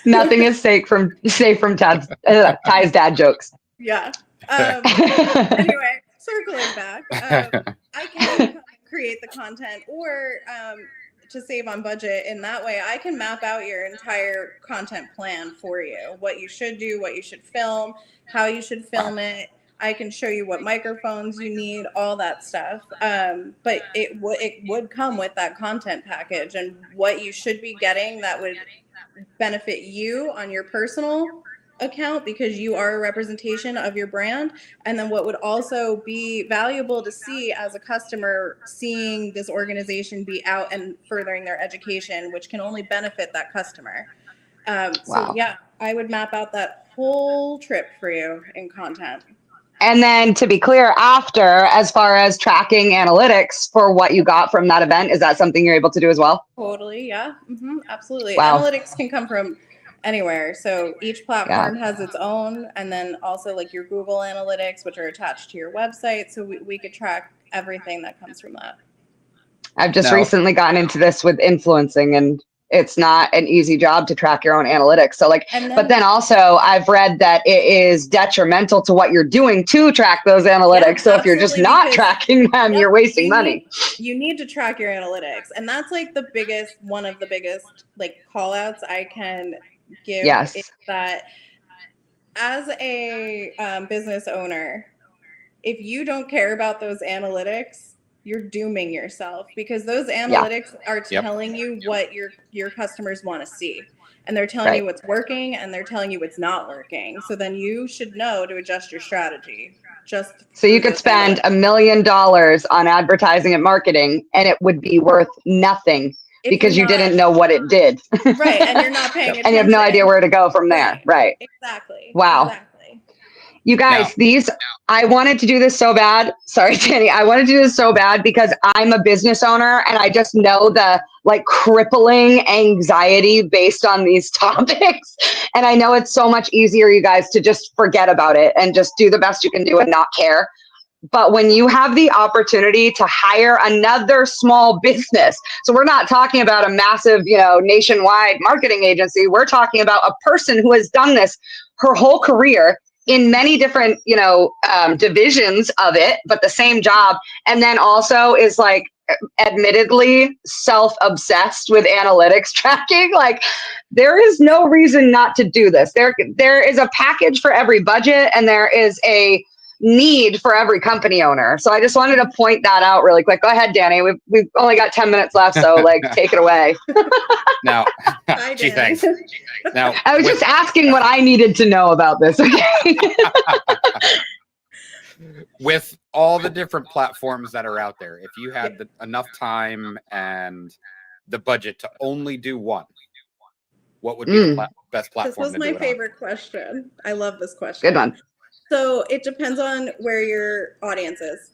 Nothing is safe from Ty's dad jokes. Yeah. Anyway, circling back, I can create the content, or to save on budget in that way, I can map out your entire content plan for you. What you should do, what you should film, how you should film it. I can show you what microphones you need, all that stuff. But it would come with that content package and what you should be getting that would benefit you on your personal account, because you are a representation of your brand. And then what would also be valuable to see as a customer, seeing this organization be out and furthering their education, which can only benefit that customer. So yeah, I would map out that whole trip for you in content. And then, to be clear, after, as far as tracking analytics for what you got from that event, is that something you're able to do as well? Totally, yeah, absolutely. Wow. Analytics can come from anywhere. So each platform has its own, and then also like your Google Analytics, which are attached to your website. So we could track everything that comes from that. I've just recently gotten into this with influencing, and it's not an easy job to track your own analytics. So like, but then also I've read that it is detrimental to what you're doing to track those analytics. Yeah, so if you're just not tracking them, you're wasting money. You need to track your analytics. And that's like one of the biggest like call outs I can give. Yes. Is that as a business owner, if you don't care about those analytics, you're dooming yourself, because those analytics are telling you what your customers want to see, and they're telling you what's working and they're telling you what's not working. So then you should know to adjust your strategy. So you could spend $1 million on advertising and marketing and it would be worth nothing because you didn't know what it did. Right. And you're not paying attention. And you have no idea where to go from there. Right. Exactly. Wow. Exactly. You guys, I wanted to do this so bad. Sorry, Danny. I wanted to do this so bad because I'm a business owner and I just know the like crippling anxiety based on these topics. And I know it's so much easier, you guys, to just forget about it and just do the best you can do and not care. But when you have the opportunity to hire another small business, so we're not talking about a massive, nationwide marketing agency. We're talking about a person who has done this her whole career in many different, divisions of it, but the same job. And then also is like, admittedly self-obsessed with analytics tracking. Like, there is no reason not to do this. There is a package for every budget, and there is a need for every company owner. So I just wanted to point that out really quick. Go ahead, Danny. We've only got 10 minutes left, so take it away. Now, gee, thanks. Now, I was just asking what I needed to know about this. Okay. With all the different platforms that are out there, if you had enough time and the budget to only do one, what would be the best platform? This was my favorite question. I love this question. Good one. So it depends on where your audience is.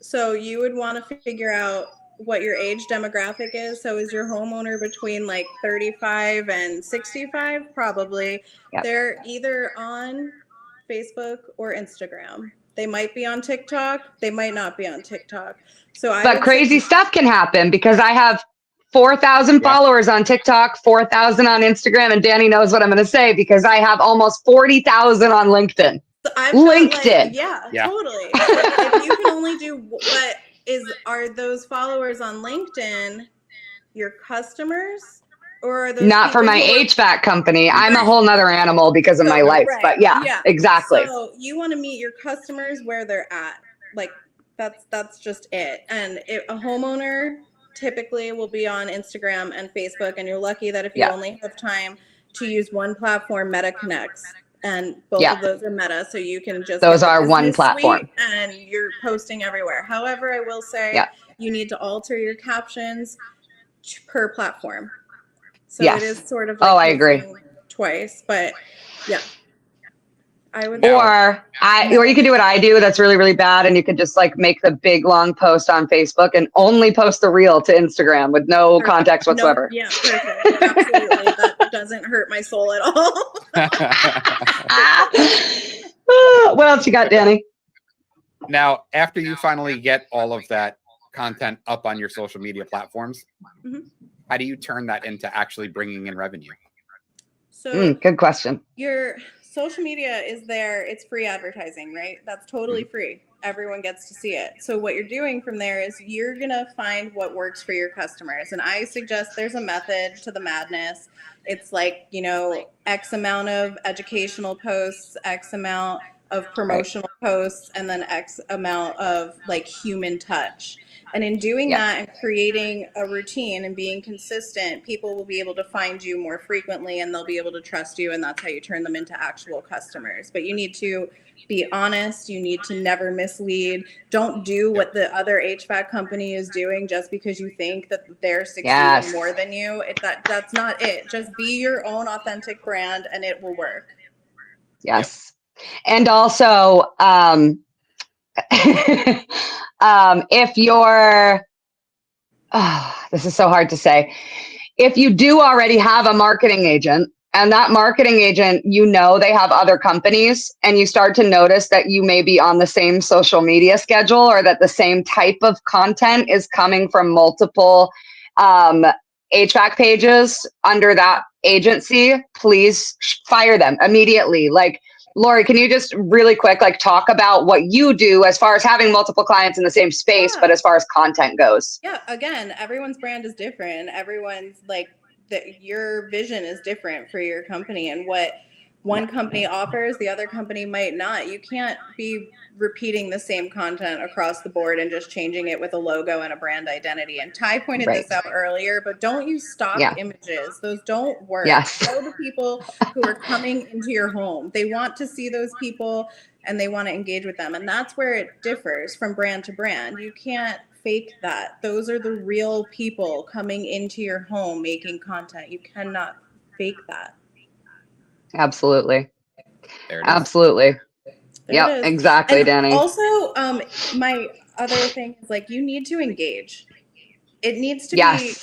So you would want to figure out what your age demographic is. So is your homeowner between like 35 and 65? Probably. Yep. They're either on Facebook or Instagram. They might be on TikTok. They might not be on TikTok. But crazy stuff can happen, because I have 4,000 followers on TikTok, 4,000 on Instagram, and Danny knows what I'm going to say because I have almost 40,000 on LinkedIn. So LinkedIn. Yeah, totally. If you can only do are those followers on LinkedIn your customers? Or are those not for my HVAC company. I'm a whole nother animal because of my life. Right. But yeah, exactly. So you want to meet your customers where they're at. Like that's just it. And a homeowner typically will be on Instagram and Facebook, and you're lucky that if you only have time to use one platform, Meta connects. And both of those are Meta, so you can just those are one platform, and you're posting everywhere. However, I will say you need to alter your captions per platform. So it is sort of like I agree. Twice, but I would. Or you could do what I do. That's really, really bad. And you could just like make the big long post on Facebook and only post the reel to Instagram with no context whatsoever. No, perfect. Absolutely. That doesn't hurt my soul at all. What else you got, Danny? Now, after you finally get all of that content up on your social media platforms, how do you turn that into actually bringing in revenue? So good question. Your social media is there. It's free advertising, right? That's totally free. Everyone gets to see it. So what you're doing from there is you're going to find what works for your customers. And I suggest there's a method to the madness. It's like, X amount of educational posts, X amount of promotional posts, and then X amount of like human touch. And in doing that and creating a routine and being consistent, people will be able to find you more frequently, and they'll be able to trust you. And that's how you turn them into actual customers. But you need to be honest. You need to never mislead. Don't do what the other HVAC company is doing just because you think that they're succeeding more than you. That's not it. Just be your own authentic brand, and it will work. Yes. And also, if you're, this is so hard to say, if you do already have a marketing agent, and that marketing agent, they have other companies, and you start to notice that you may be on the same social media schedule, or that the same type of content is coming from multiple HVAC pages under that agency, please fire them immediately. Like, Laurie, can you just really quick, talk about what you do as far as having multiple clients in the same space, but as far as content goes? Yeah. Again, everyone's brand is different. Everyone's your vision is different for your company, and what one company offers, the other company might not. You can't be repeating the same content across the board and just changing it with a logo and a brand identity. And Ty pointed this out earlier, but don't use stock images. Those don't work. Show the people who are coming into your home. They want to see those people and they want to engage with them. And that's where it differs from brand to brand. You can't fake that. Those are the real people coming into your home making content. You cannot fake that. Absolutely. There Yeah, exactly, and Danny. Also, my other thing is you need to engage. It needs to be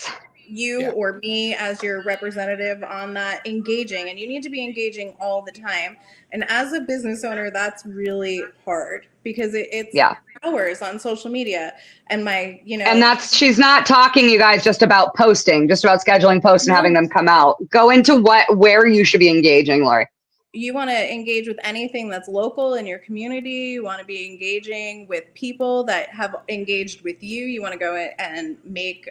you Yeah. or me as your representative on that engaging, and you need to be engaging all the time. And as a business owner, that's really hard because it's hours on social media. And and she's not talking, you guys, just about posting, just about scheduling posts and having them come out. Go into where you should be engaging, Laurie. You want to engage with anything that's local in your community. You want to be engaging with people that have engaged with you. You want to go and make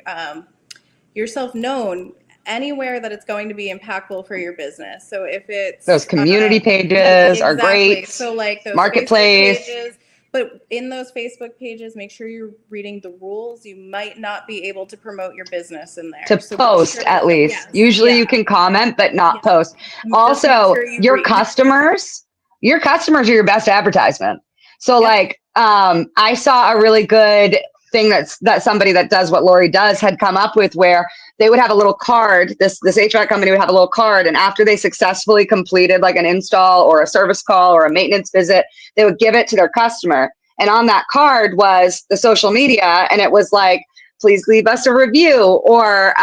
yourself known anywhere that it's going to be impactful for your business. So if it's those community pages are great. So like those marketplace Facebook pages, but in those Facebook pages, make sure you're reading the rules. You might not be able to promote your business in there. To post at least. Yes, usually you can comment, but not post. Also, your customers are your best advertisement. So like, I saw a really good thing that somebody that does what Laurie does had come up with, where they would have a little card. This HVAC company would have a little card, and after they successfully completed like an install or a service call or a maintenance visit, they would give it to their customer. And on that card was the social media, and it was like, please leave us a review. Or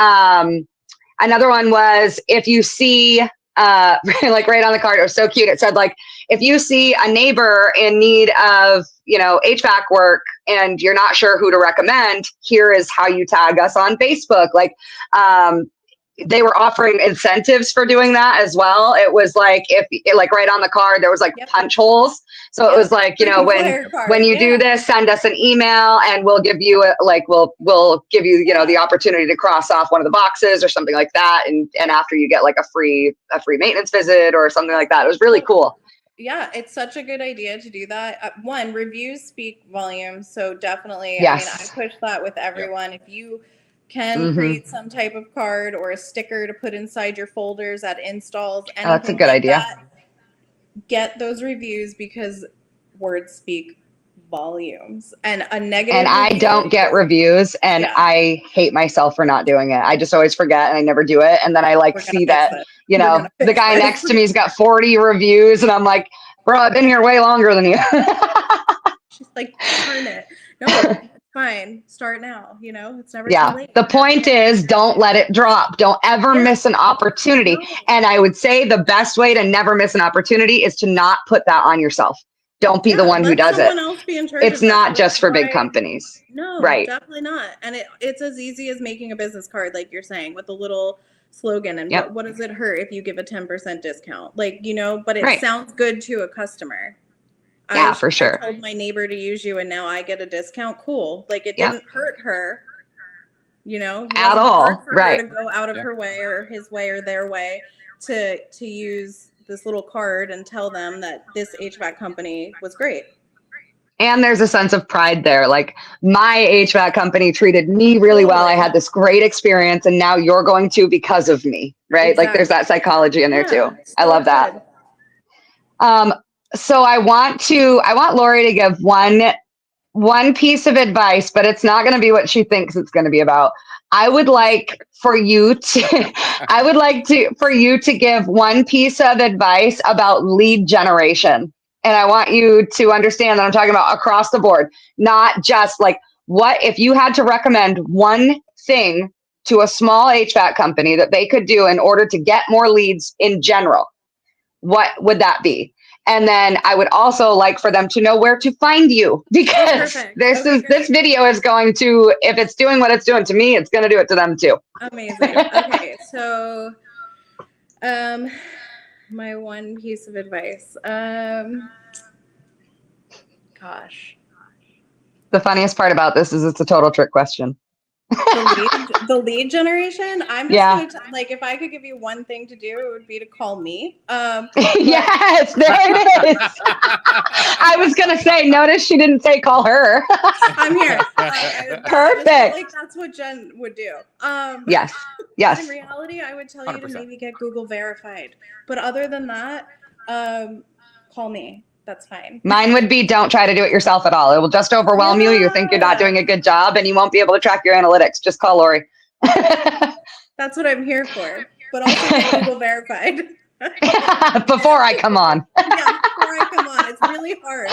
another one was, if you see, like right on the card, it was so cute. It said like, if you see a neighbor in need of, HVAC work and you're not sure who to recommend, here is how you tag us on Facebook. Like, they were offering incentives for doing that as well. It was like, like right on the card, there was like punch holes. So it was like, when you do this, send us an email and we'll give you we'll give you, the opportunity to cross off one of the boxes or something like that. And after you get like a free maintenance visit or something like that. It was really cool. Yeah, it's such a good idea to do that. One, reviews speak volumes. So definitely, yes. I push that with everyone. If you can create some type of card or a sticker to put inside your folders at installs, that's a good idea. Get those reviews, because words speak volumes. And a negative and I don't get reviews, and I hate myself for not doing it. I just always forget and I never do it. And then I see that, the guy next to me's got 40 reviews and I'm like, bro, I've been here way longer than you. She's like, turn it. No, it's fine. Start now. It's never too late. The point is, don't let it drop. Don't ever miss an opportunity. No. And I would say the best way to never miss an opportunity is to not put that on yourself. Don't be the one who does it. Else be in charge it's not just for big companies. No, definitely not. And it's as easy as making a business card, like you're saying, with a little slogan. And what does it hurt if you give a 10% discount? But it sounds good to a customer. For sure. I told my neighbor to use you and now I get a discount. Cool. Like, it didn't hurt her, at all. For her to go out of her way or his way or their way to use this little card and tell them that this HVAC company was great. And there's a sense of pride there. Like, my HVAC company treated me really well. I had this great experience, and now you're going to because of me, right? Exactly. Like, there's that psychology in there too. I love that. So I want Laurie to give one piece of advice, but it's not going to be what she thinks it's going to be about. I would like for you to give one piece of advice about lead generation. And I want you to understand that I'm talking about across the board, not just like, what if you had to recommend one thing to a small HVAC company that they could do in order to get more leads in general, what would that be? And then I would also like for them to know where to find you, because this video is going to, if it's doing what it's doing to me, it's going to do it to them too. Amazing. Okay. So, my one piece of advice, gosh. The funniest part about this is it's a total trick question. The lead generation. I'm just gonna like, if I could give you one thing to do, it would be to call me. Yes, there it is. I was gonna say, notice she didn't say call her. I'm here. Perfect. Like, that's what Jen would do. Yes. In reality, I would tell you 100%. to maybe get Google verified. But other than that, call me. That's fine. Mine would be, don't try to do it yourself at all. It will just overwhelm you. You think you're not doing a good job and you won't be able to track your analytics. Just call Laurie. That's what I'm here for. But also get Google verified. Before I come on. Before I come on. It's really hard.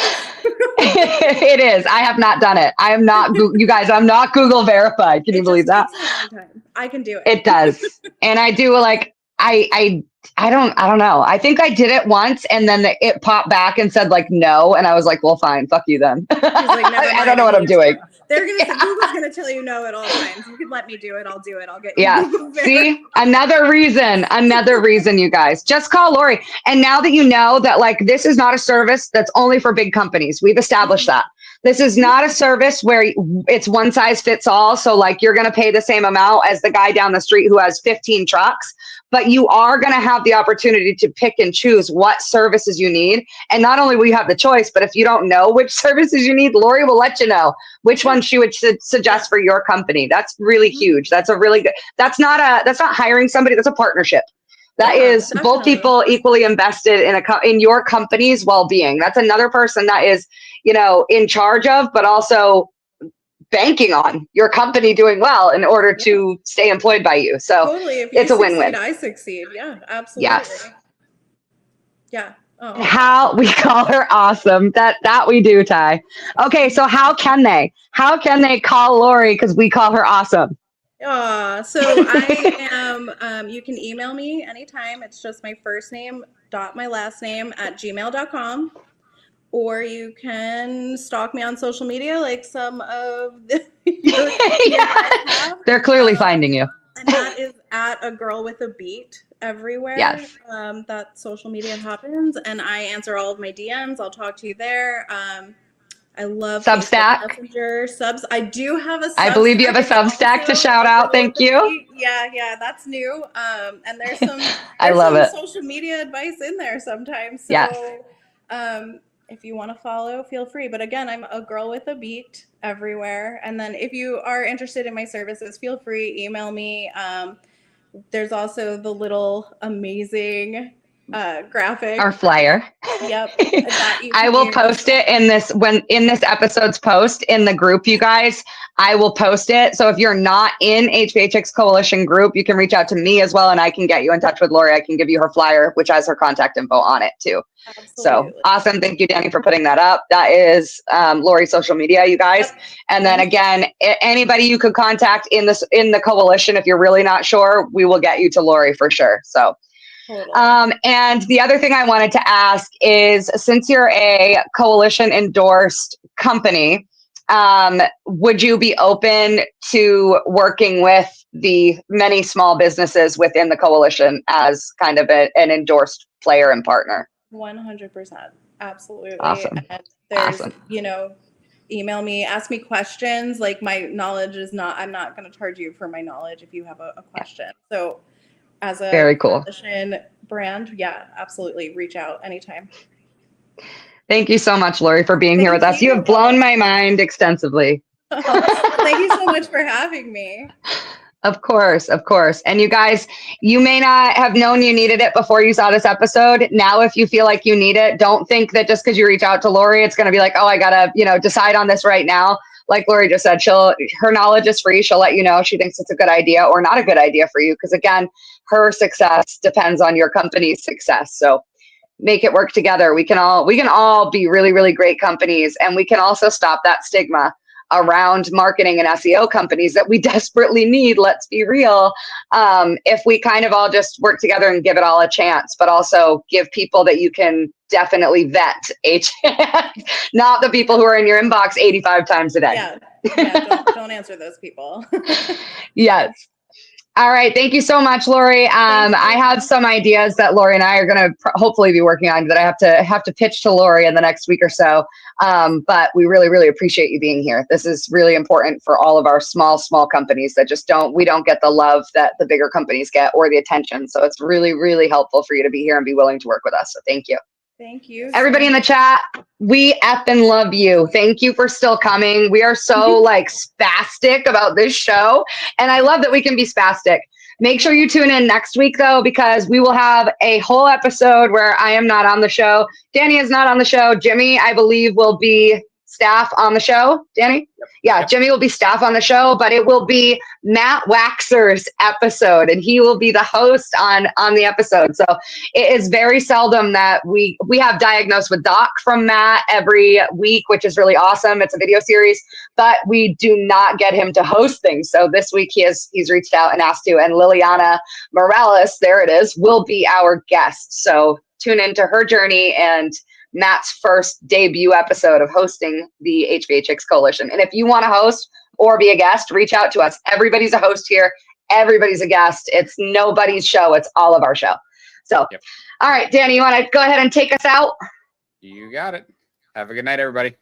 It is. I have not done it. I am not, you guys, I'm not Google verified. Can you believe that? Takes a long time. I can do it. It does. And I do like, I don't know. I think I did it once and then it popped back and said like, no. And I was like, well, fine. Fuck you then. She's like, never mind, I don't know what I'm doing. They're going to say, Google's going to tell you no at all times. You can let me do it. I'll do it. I'll get you. Yeah. See, another reason, you guys just call Laurie. And now that you know that like, this is not a service that's only for big companies. We've established that. This is not a service where it's one size fits all. So like you're going to pay the same amount as the guy down the street who has 15 trucks, but you are going to have the opportunity to pick and choose what services you need. And not only will you have the choice, but if you don't know which services you need, Laurie will let you know which one she would suggest for your company. That's really huge. That's a really good, that's not hiring somebody. That's a partnership. That is definitely. Both people equally invested in your company's well-being. That's another person that is, in charge of, but also banking on your company doing well in order to stay employed by you. So totally. If you it's a win-win. I succeed. Yeah, absolutely. Yes. Yeah. Oh. How we call her awesome. That we do, Ty. Okay, so how can they call Laurie because we call her awesome? So I am, you can email me anytime. It's just my first name dot my last name at gmail.com. Or you can stalk me on social media like some of the yeah. They're clearly finding you. And that is at a girl with a beat everywhere. Yes. That social media happens. And I answer all of my DMs. I'll talk to you there. I love Substack. Messenger subs. I do have a Substack. I believe you have a Substack to shout out. Thank you. Yeah, that's new. And there's some I love it. Social media advice in there sometimes. So yes. If you want to follow, feel free. But again, I'm a girl with a beat everywhere. And then if you are interested in my services, feel free, email me. There's also the little amazing graphic, our flyer. Yep. I will post it in this episode's post in the group, you guys. I will post it. So if you're not in HVA-Chicks Coalition group, you can reach out to me as well, and I can get you in touch with Laurie. I can give you her flyer, which has her contact info on it too. Absolutely. So awesome. Thank you, Danny, for putting that up. That is Laurie's social media, you guys. Yep. And then again, anybody you could contact in the coalition, if you're really not sure, we will get you to Laurie for sure. So. Totally. And the other thing I wanted to ask is, since you're a coalition endorsed company, would you be open to working with the many small businesses within the coalition as kind of an endorsed player and partner? 100%. Absolutely. Awesome. And there's, email me, ask me questions. Like, my knowledge is not, I'm not going to charge you for my knowledge if you have a question. So as a very cool brand, yeah, absolutely. Reach out anytime. Thank you so much, Laurie, for being here with us. You have blown my mind extensively. Thank you so much for having me. Of course. And you guys, you may not have known you needed it before you saw this episode. Now, if you feel like you need it, don't think that just because you reach out to Laurie, it's going to be like, oh, I got to, decide on this right now. Like Laurie just said, her knowledge is free. She'll let you know if she thinks it's a good idea or not a good idea for you. Because again, her success depends on your company's success. So make it work together. We can all be really, really great companies, and we can also stop that stigma around marketing and SEO companies that we desperately need. Let's be real. If we kind of all just work together and give it all a chance, but also give people that you can definitely vet, not the people who are in your inbox 85 times a day. Yeah, don't answer those people. Yes. All right. Thank you so much, Laurie. I have some ideas that Laurie and I are going to hopefully be working on that I have to pitch to Laurie in the next week or so. But we really, really appreciate you being here. This is really important for all of our small companies that we don't get the love that the bigger companies get or the attention. So it's really, really helpful for you to be here and be willing to work with us. So thank you. Thank you. Everybody in the chat, we effing love you. Thank you for still coming. We are so spastic about this show. And I love that we can be spastic. Make sure you tune in next week, though, because we will have a whole episode where I am not on the show. Danny is not on the show. Jimmy, I believe, will be staff on the show, Danny? Yep. Yeah, Yep. Jimmy will be staff on the show, but it will be Matt Waxer's episode, and he will be the host on the episode. So it is very seldom that we have Diagnosed with Doc from Matt every week, which is really awesome. It's a video series, but we do not get him to host things. So this week he's reached out and asked to, and Liliana Morales, there it is, will be our guest. So tune into her journey and Matt's first debut episode of hosting the HVA-Chicks Coalition. And if you want to host or be a guest, reach out to us. Everybody's a host here. Everybody's a guest. It's nobody's show. It's all of our show. So, Yep. All right, Danny, you want to go ahead and take us out? You got it. Have a good night, everybody.